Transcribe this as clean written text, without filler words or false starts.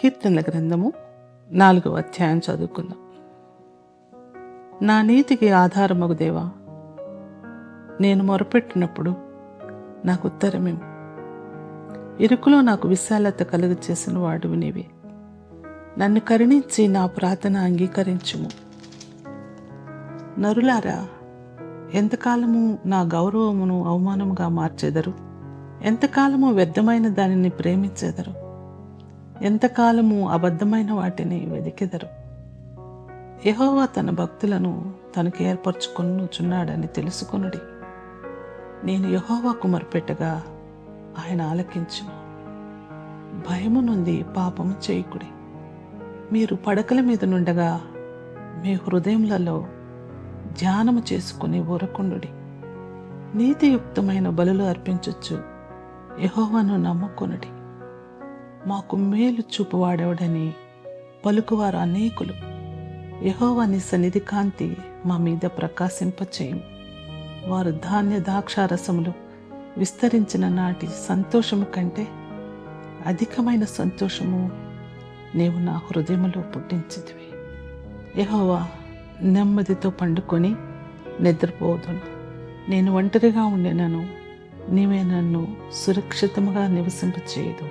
కీర్తనల గ్రంథము 4వ అధ్యాయం చదువుకుందాం. నా నీతికి ఆధారమగు దేవా, నేను మొరపెట్టినప్పుడు నాకు ఉత్తరమేము. ఇరుకులో నాకు విశాలత కలుగు చేసిన వాడువు నీవే. నన్ను కరుణించి నా ప్రార్థన అంగీకరించుము. నరులారా, ఎంతకాలము నా గౌరవమును అవమానముగా మార్చెదరు? ఎంతకాలము వ్యర్థమైన దానిని ప్రేమించెదరు? ఎంతకాలము అబద్ధమైన వాటిని వెదికెదరు? యెహోవా తన భక్తులను తనకు ఏర్పరచుకొనుచున్నాడని తెలుసుకొనుడి. నేను యెహోవాకు మొరపెట్టగా ఆయన ఆలకించును. భయము నుండి పాపము చేయకుడి. మీరు పడకల మీద నుండగా మీ హృదయములలో ధ్యానము చేసుకుని ఊరకుండుడి. నీతియుక్తమైన బలులు అర్పించొచ్చు యెహోవాను నమ్ముకొనుడి. మాకు మేలు చూపువాడెవడని పలుకువారు అనేకులు. యెహోవా నీ సన్నిధి కాంతి మా మీద ప్రకాశింపచేయుము. వారు ధాన్య ద్రాక్షారసములు విస్తరించిన నాటి సంతోషము కంటే అధికమైన సంతోషము నీవు నా హృదయములో పుట్టించితివి. యెహోవా, నెమ్మదితో పండుకొని నిద్రపోదును. నేను ఒంటరిగా ఉండినను నీవే నన్ను సురక్షితముగా నివసింపచేయదు.